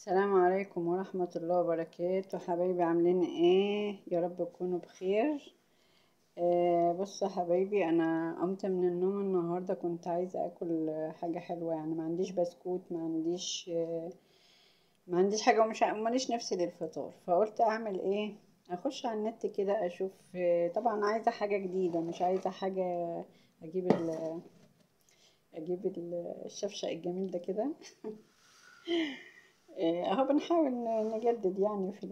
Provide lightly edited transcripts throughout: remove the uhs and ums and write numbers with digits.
السلام عليكم ورحمة الله وبركاته، حبايبي عاملين ايه؟ يا رب تكونوا بخير. بصوا يا حبايبي، انا قمت من النوم النهاردة كنت عايزة اكل حاجة حلوة، يعني ما عنديش بسكوت، ما عنديش حاجة، ومش ماليش نفسي للفطار، فقلت اعمل ايه؟ اخش على النت كده اشوف. طبعا عايزة حاجة جديدة، مش عايزة حاجة اجيب الشفشق الجميل ده كده. اهو بنحاول نجدد يعني في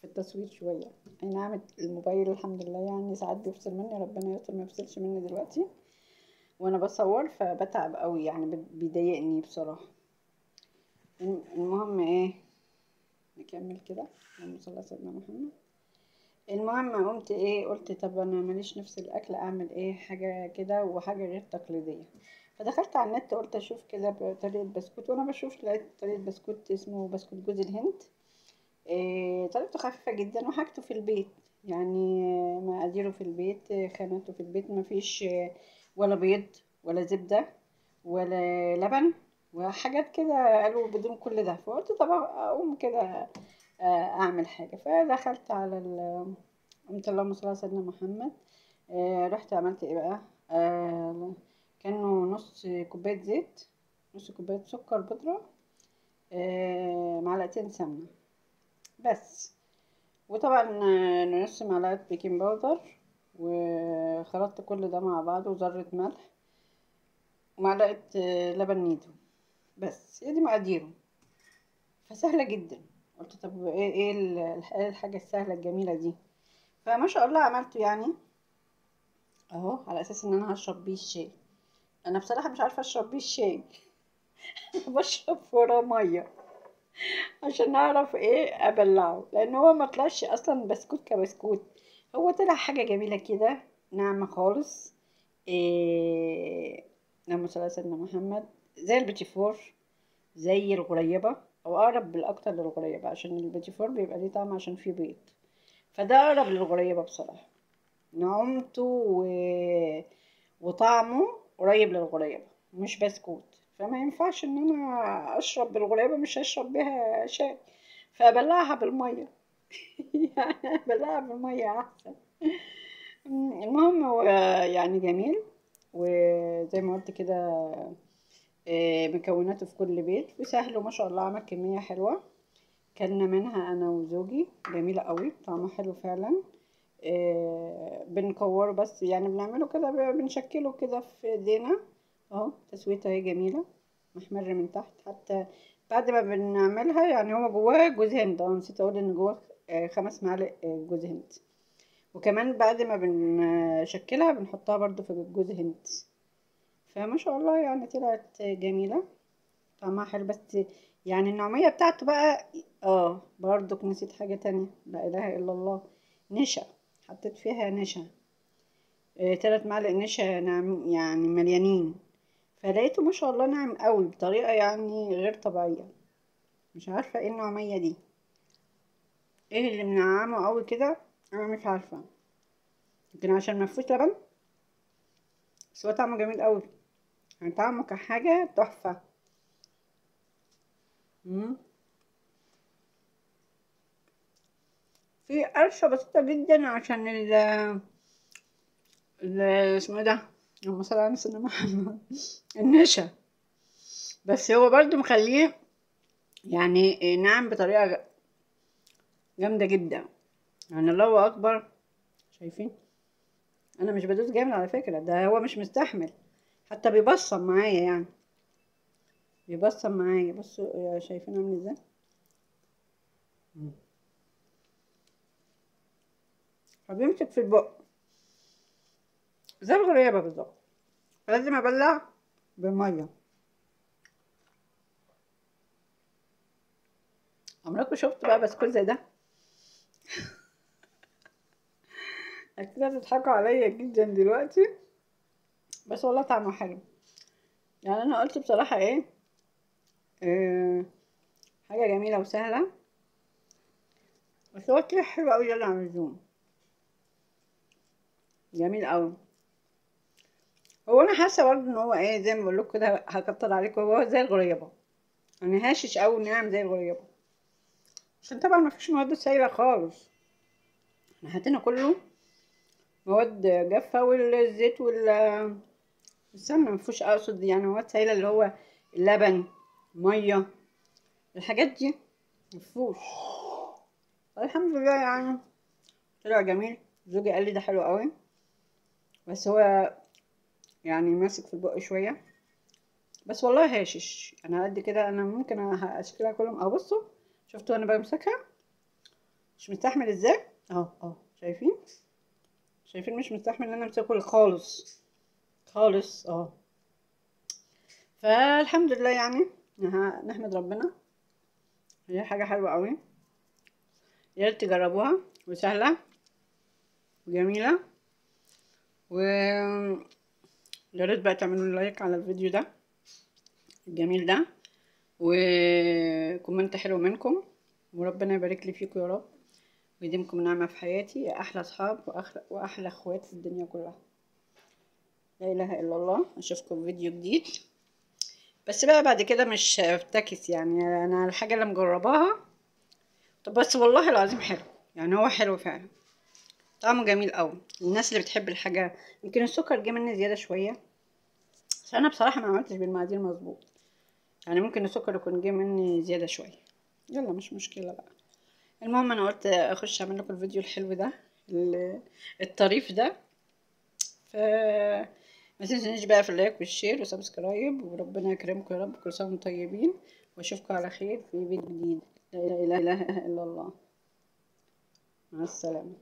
التصوير شوية. اي نعم، الموبايل الحمد لله يعني ساعات بيفصل مني، ربنا يستر ما يفصلش مني دلوقتي وانا بصور، فبتعب قوي يعني، بيضايقني بصراحة. المهم ايه، نكمل كده. اللهم صل على سيدنا محمد. المهم قمت ايه، قلت طب انا ماليش نفس الاكل، اعمل ايه حاجة كده وحاجة غير تقليدية. فدخلت على النت قلت اشوف كده طريقة بسكوت، وانا بشوف لقيت طريقة بسكوت اسمه بسكوت جوز الهند. طريقته خفيفة جدا وحاجته في البيت، يعني مقاديره في البيت، خاماته في البيت، مفيش ولا بيض ولا زبدة ولا لبن وحاجات كده، قالوا بدون كل ده. فقلت طب اقوم كده اعمل حاجة. فدخلت على قمت اللهم صل على سيدنا محمد. رحت عملت ايه بقى. كانوا نص كوباية زيت، نص كوباية سكر بودرة، معلقتين سمنة بس. وطبعا نص معلقة بيكنج باودر، وخلطت كل ده مع بعض، وذرة ملح، ومعلقة لبن نيدو. بس هي دي مقاديره، فسهلة جدا. قلت طب ايه الحاجة السهلة الجميلة دي. فما شاء الله عملته يعني، اهو على اساس ان انا هشرب بيه الشاي. انا بصراحة مش عارفة اشرب بيه الشاي. بشرب وراه مية عشان اعرف ايه ابلعه، لان هو ما طلعش اصلا بسكوت كبسكوت، هو طلع حاجه جميله كده، ناعمه خالص. إيه، اللهم صل على سيدنا محمد. زي البيتي فور، زي الغريبه، او اقرب بالاكتر للغريبه، عشان البيتي فور بيبقى ليه طعم عشان فيه بيض، فده اقرب للغريبه بصراحه. نعومته وطعمه قريب للغريبه، مش بسكوت، فما ينفعش ان انا اشرب بالغريبه، مش هشرب بيها شاي، فابلعها بالميه. يعني ابلعها بالميه احسن. المهم هو يعني جميل، وزي ما قلت كده مكوناته في كل بيت وسهل، وما شاء الله عمل كميه حلوه. كلنا منها انا وزوجي، جميله قوي، طعمها حلو فعلا. بنكوره بس، يعني بنعمله كده، بنشكله كده في ايدينا. اهو تسويته اهي جميله، محمر من تحت حتى. بعد ما بنعملها يعني، هو جواه جوز هند، نسيت اقول ان جواه 5 معالق جوز هند. وكمان بعد ما بنشكلها بنحطها برضو في جوز هند. فما شاء الله يعني طلعت جميله، طعمها حلو. بس يعني النوعية بتاعته بقى، برضو نسيت حاجة تانية، لا اله الا الله، نشا. حطيت فيها نشا، 3 معالق نشا ناعم يعني مليانين. فلقيته ما شاء الله ناعم قوي بطريقة يعني غير طبيعية. مش عارفة ايه النوعية دي، ايه اللي منعمه قوي كده، انا مش عارفة. يمكن عشان مفيهوش لبن، بس هو طعمه جميل قوي، يعني طعمه كحاجة تحفة. مم. في قرشة بسيطة جدا عشان اسمه إيه ده، اللهم صل على سيدنا محمد، النشا. بس هو برضو مخليه يعني ناعم بطريقة جامدة جدا، يعني الله أكبر. شايفين، أنا مش بدوس جامد على فكرة، ده هو مش مستحمل، حتى بيبصم معايا يعني، بيبصم معايا. بصوا شايفين عامل ازاي. مم. فبيمسك في البق زي الغريبة بالظبط، لازم أبلع بمية. عمركم شفت بقى بسكوت زي ده؟ أكيد هتضحكوا عليا جدا دلوقتي، بس والله طعمه حلو. يعني أنا قلت بصراحة ايه، آه حاجة جميلة وسهلة، بس هو طلع حلو أوي يلا عن اللزوم، جميل أوي. هو أنا حاسة برضه إن هو إيه، زي ما بقولكوا كده هكتر عليكم، هو زي الغريبة، يعني هاشش او ناعم زي الغريبه، عشان طبعا ما فيش مواد سائله خالص. احنا حطينا كله مواد جافه، والزيت والسمنه ما فيهوش، اقصد يعني مواد سائله اللي هو اللبن، ميه، الحاجات دي ما فيهوش. الحمد لله يعني طلع جميل. زوجي قال لي ده حلو قوي، بس هو يعني ماسك في البق شويه، بس والله هاشش. انا قد كده، انا ممكن اشكلها كلهم. اه بصوا، شفتوا انا بمسكها مش مستحمل ازاي؟ اهو شايفين؟ شايفين مش مستحمل ان انا امسكه خالص خالص. فالحمد لله يعني، نحمد ربنا. هي حاجه حلوه قوي، يا ريت تجربوها، وسهله وجميله. و يا ريت بقى تعملوا لايك على الفيديو ده الجميل ده، وكومنت حلو منكم، وربنا يبارك لي فيكم يا رب، ويديمكم نعمة في حياتي، يا أحلى أصحاب وأحلى أخوات في الدنيا كلها. لا إله إلا الله. أشوفكم في فيديو جديد، بس بقى بعد كده مش هفتكس يعني. أنا الحاجة اللي مجرباها، طب بس والله العظيم حلو، يعني هو حلو فعلا، طعمه جميل قوي. الناس اللي بتحب الحاجة، يمكن السكر جه مني زيادة شوية، بس أنا بصراحة ما عملتش بالمقادير مظبوط، يعني ممكن السكر يكون جه مني زيادة شوية. يلا مش مشكلة بقى. المهم انا قلت اخش اعمل لكم الفيديو الحلو ده، الطريف ده. ف ما تنسونيش بقى في اللايك والشير وسبسكرايب، وربنا يكرمكم يا رب. كل سنه وانتم طيبين، واشوفكم على خير في فيديو جديد. لا اله الا الله. مع السلامه.